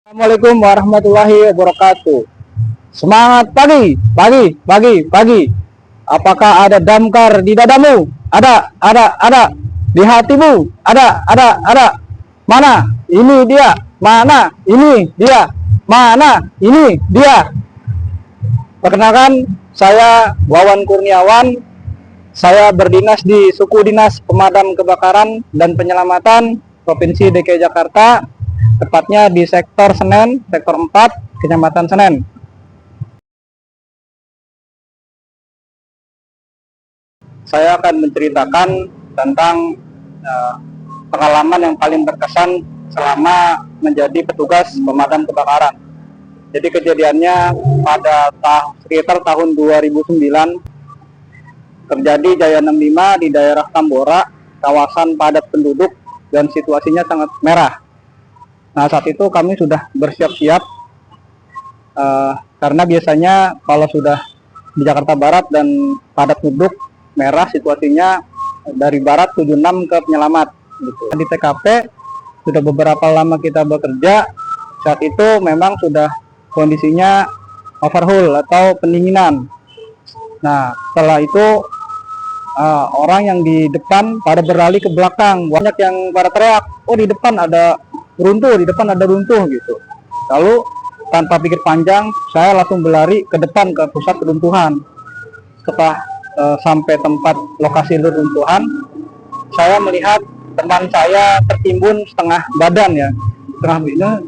Assalamualaikum warahmatullahi wabarakatuh. Semangat pagi, pagi, pagi, pagi. Apakah ada damkar di dadamu? Ada. Di hatimu? Ada. Mana? Ini dia. Mana? Ini dia. Mana? Ini dia. Perkenalkan, saya Wawan Kurniawan. Saya berdinas di Suku Dinas Pemadam Kebakaran dan Penyelamatan Provinsi DKI Jakarta, tepatnya di sektor Senen, sektor 4, Kecamatan Senen. Saya akan menceritakan tentang pengalaman yang paling berkesan selama menjadi petugas pemadam kebakaran. Jadi kejadiannya pada sekitar tahun 2009 terjadi Jaya 65 di daerah Tambora, kawasan padat penduduk dan situasinya sangat merah. Nah, saat itu kami sudah bersiap-siap karena biasanya kalau sudah di Jakarta Barat dan padat penduduk merah situasinya dari barat 76 ke penyelamat gitu. Di TKP sudah beberapa lama kita bekerja, saat itu memang sudah kondisinya overhaul atau pendinginan. Nah, setelah itu orang yang di depan pada beralih ke belakang, banyak yang pada teriak, oh di depan ada runtuh gitu. Lalu tanpa pikir panjang, saya langsung berlari ke depan ke pusat keruntuhan. Setelah sampai tempat lokasi reruntuhan, saya melihat teman saya tertimbun setengah badan ya,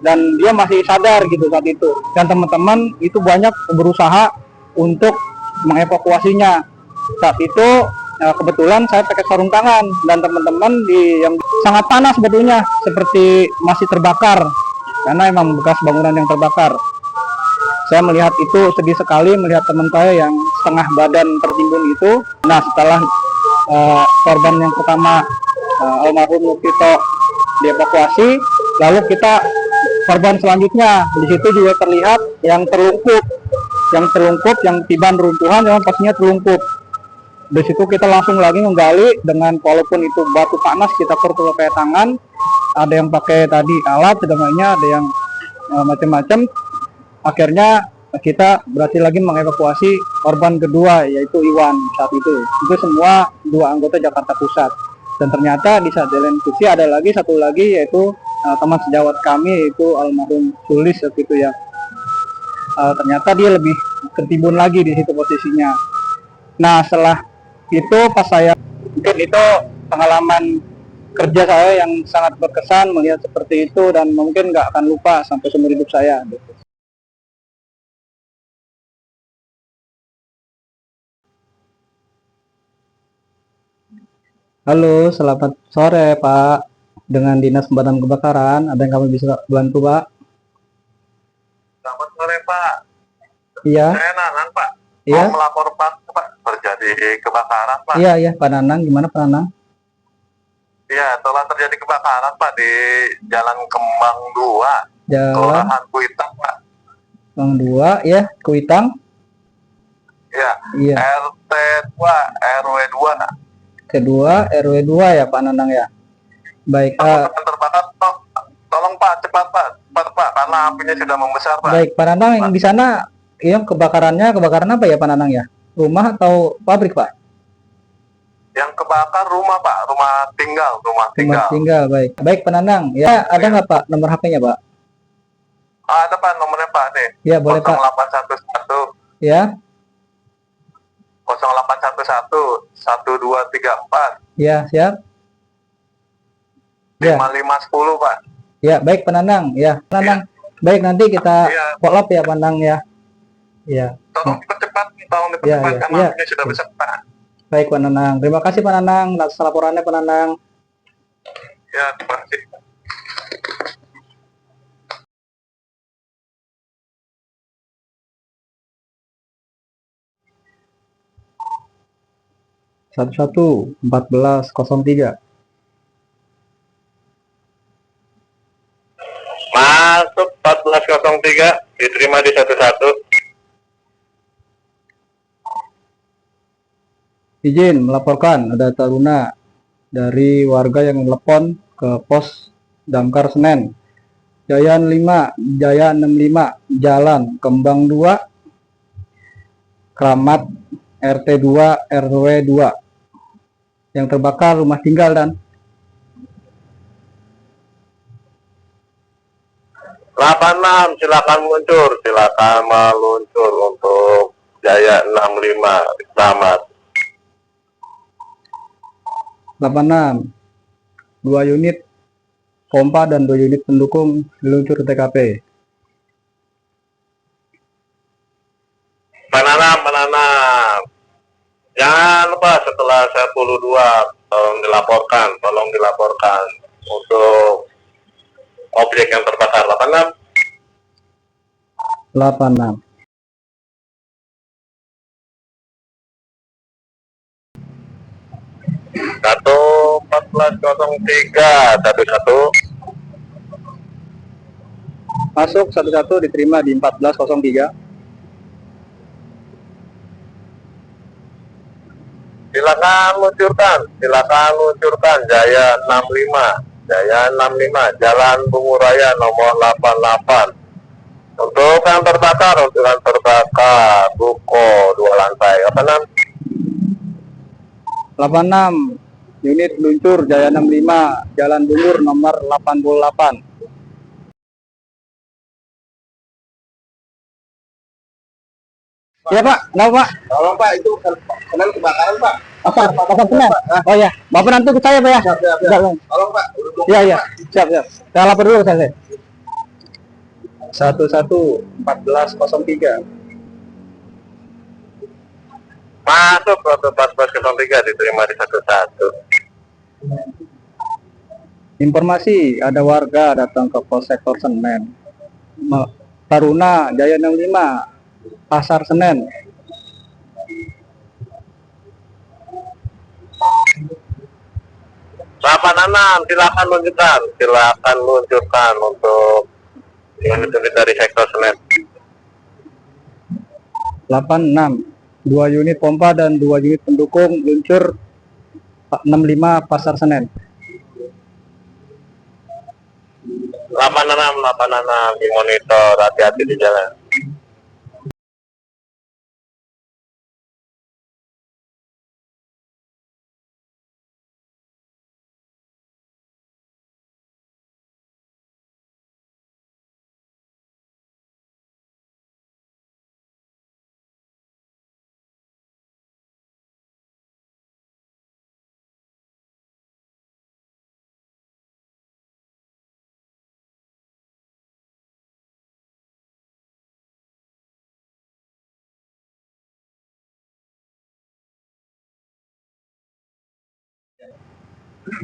dan dia masih sadar gitu saat itu. Dan teman-teman itu banyak berusaha untuk mengevakuasinya. Saat itu kebetulan saya pakai sarung tangan dan teman-teman yang sangat panas sebetulnya, seperti masih terbakar karena emang bekas bangunan yang terbakar. Saya melihat itu sedih sekali melihat teman saya yang setengah badan tertimbun itu. Nah, setelah korban yang pertama almarhum Lukito dievakuasi, lalu kita korban selanjutnya di situ juga terlihat yang terlungkup, yang tiban runtuhan yang pastinya terlungkup. Di situ kita langsung lagi menggali dengan walaupun itu batu panas kita kurtul pakai tangan, ada yang pakai tadi alat segalanya, ada yang macam-macam. Akhirnya kita berhasil lagi mengevakuasi korban kedua yaitu Iwan saat itu. Itu semua dua anggota Jakarta Pusat. Dan ternyata di saat jalan kursi ada lagi satu lagi yaitu teman sejawat kami yaitu almarhum Sulis waktu itu ya. Ternyata dia lebih tertimbun lagi di situ posisinya. Nah, setelah itu pas saya mungkin itu pengalaman kerja saya yang sangat berkesan melihat seperti itu dan mungkin nggak akan lupa sampai seumur hidup saya gitu. Halo, selamat sore Pak. Dengan Dinas Pemadam Kebakaran, ada yang kami bisa bantu Pak? Selamat sore Pak. Iya. Saya Nanang Pak. Iya. Mau melapor Pak terjadi kebakaran Pak. Iya Pak Nanang, gimana Pak Nanang? Iya, telah terjadi kebakaran Pak di Jalan Kembang 2, Jalan Kelurahan Kuitang Pak. Kembang 2 ya, Kuitang. Iya. Iya. RT 2, RW 2. Kedua RW 2 ya Pak Nanang ya. Baik. Terbakar, tolong Pak cepat Pak, karena apinya sudah membesar Pak. Baik Pak Nanang, yang di sana yang kebakaran apa ya Pak Nanang ya? Rumah atau pabrik Pak? Yang kebakar rumah Pak, rumah tinggal. Rumah tinggal, baik Pak Nanang. Ya, ada nggak Pak nomor HP-nya Pak? Ada Pak nomornya Pak nih. Ya boleh Pak. 0811. Ya. 0811 1234. Ya, siap. 5510 Pak. Ya, baik Pak Nanang. Ya, Pak Nanang. Ya. Baik, nanti kita follow up ya Pak Nanang ya. Ya. Tolong dipercepat karena apinya sudah besar Pak. Baik Pak Nanang. Terima kasih Pak Nanang atas laporannya Pak Nanang. Ya, terima kasih. Satu 1403. Masuk 1403, diterima di 11. Izin melaporkan ada taruna dari warga yang telepon ke pos Damkar Senen Jaya 5, Jaya 65, Jalan Kembang 2, Kramat RT 2, RW 2. Yang terbakar rumah tinggal dan 86, silakan meluncur untuk Jaya 65, Kramat. 86, 2 unit pompa dan 2 unit pendukung meluncur ke TKP. Menanam. Jangan lupa setelah 10.2 tolong dilaporkan untuk objek yang terbakar. 86. 1403 11. Masuk 11 diterima di 1403. Silakan luncurkan Jaya 65, Jalan Bunguraya nomor 88. Untuk yang terbakar ruko 2 lantai. 86, unit meluncur Jaya 65, Jalan Bungur nomor 88. Ya Pak, kenapa Pak? Tolong Pak, itu Senin kebakaran Pak. Apa Senin? Oh ya, Bapak nanti ke saya Pak ya. Siap. Tolong Pak. Iya, siap. Saya lapor dulu saya. 111403. Masuk 1403 diterima di 11. Informasi ada warga datang ke Polsek Senen. Taruna Jaya 65, Pasar Senen. Silakan luncurkan untuk unit-unit dari sektor Senen. 86, 2 unit pompa dan 2 unit pendukung luncur 65 Pasar Senen. 86 dimonitor, hati-hati di jalan.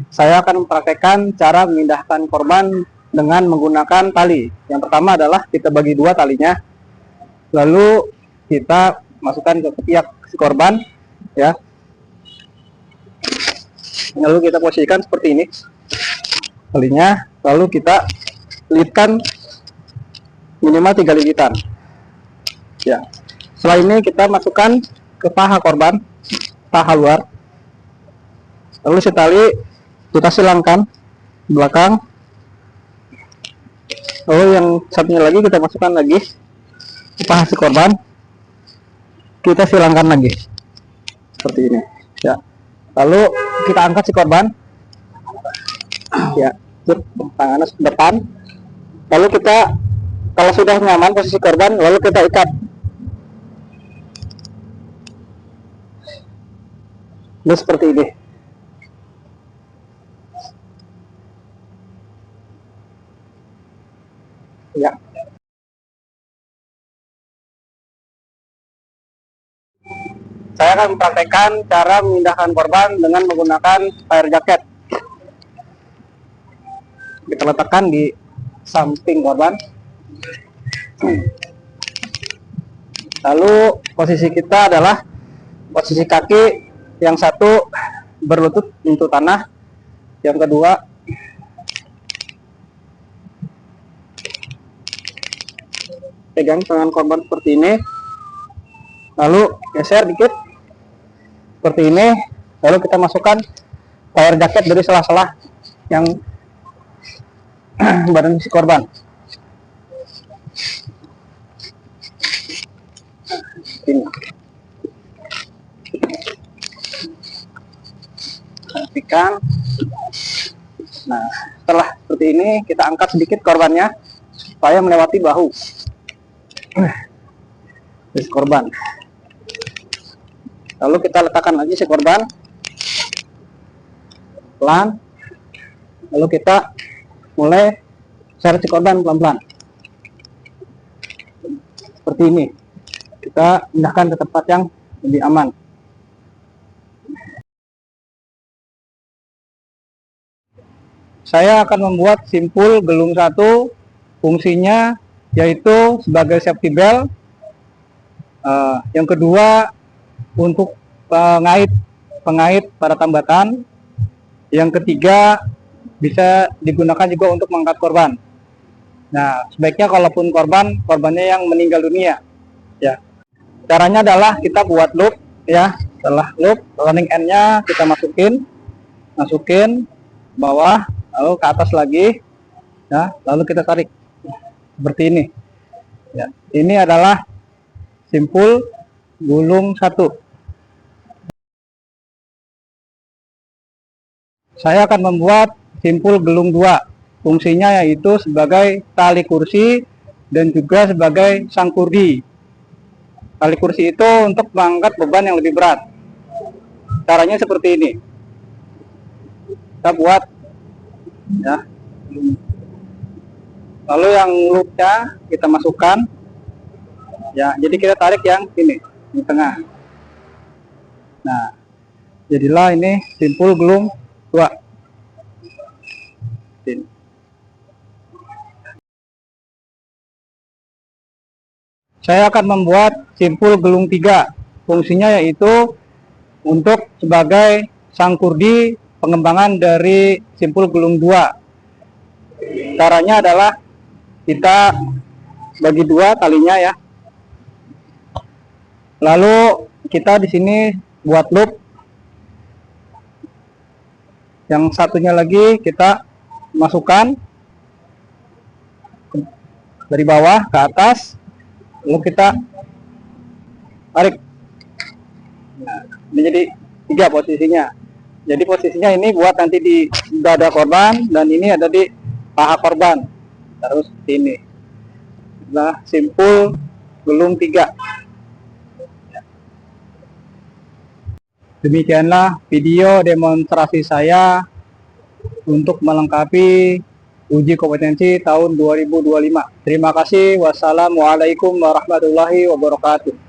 Saya akan mempraktekkan cara memindahkan korban dengan menggunakan tali. Yang pertama adalah kita bagi 2 talinya, lalu kita masukkan ke ketiak si korban, ya. Lalu kita posisikan seperti ini talinya, lalu kita lilitkan minimal 3 lilitan. Ya. Setelah ini kita masukkan ke paha korban, paha luar. Lalu si tali kita silangkan di belakang. Lalu yang satunya lagi kita masukkan lagi ke paha si korban. Kita silangkan lagi seperti ini, ya. Lalu kita angkat si korban, ya, tangannya ke depan. Lalu kita, kalau sudah nyaman posisi korban, lalu kita ikat. Ini seperti ini. Ya. Saya akan mempraktekkan cara memindahkan korban dengan menggunakan fire jacket. Kita letakkan di samping korban. Lalu posisi kita adalah posisi kaki yang satu berlutut menyentuh tanah, yang kedua pegang tangan korban seperti ini, lalu geser dikit seperti ini, lalu kita masukkan fire jacket dari sela-sela yang badan si korban. ini. Rapikan. Nah, setelah seperti ini kita angkat sedikit korbannya supaya melewati bahu. Terus korban. Lalu kita letakkan lagi si korban pelan. Lalu kita mulai seret si korban pelan-pelan. Seperti ini. Kita pindahkan ke tempat yang lebih aman. Saya akan membuat simpul gelung 1, fungsinya yaitu sebagai safety belt. Yang kedua untuk pengait pada tambatan. Yang ketiga bisa digunakan juga untuk mengangkat korban. Nah, sebaiknya kalaupun korbannya yang meninggal dunia, ya. Caranya adalah kita buat loop, ya. Setelah loop, running end-nya kita masukin bawah, lalu ke atas lagi, ya. Lalu kita tarik seperti ini. Ya, ini adalah simpul gulung 1. Saya akan membuat simpul gelung 2. Fungsinya yaitu sebagai tali kursi dan juga sebagai sangkurdi. Tali kursi itu untuk mengangkat beban yang lebih berat. Caranya seperti ini. Kita buat, ya. Lalu yang loopnya kita masukkan, ya. Jadi kita tarik yang ini di tengah. Nah, jadilah ini simpul gelung 2. Ini. Saya akan membuat simpul gelung 3. Fungsinya yaitu untuk sebagai sangkurdi pengembangan dari simpul gelung 2. Caranya adalah kita bagi 2 talinya, ya. Lalu kita di sini buat loop. Yang satunya lagi kita masukkan dari bawah ke atas, lalu kita tarik. Nah, ini jadi 3 posisinya. Jadi posisinya ini buat nanti di dada korban, dan ini ada di paha korban. Terus ini. Nah, simpul gelung 3. Demikianlah video demonstrasi saya untuk melengkapi uji kompetensi tahun 2025. Terima kasih. Wassalamualaikum warahmatullahi wabarakatuh.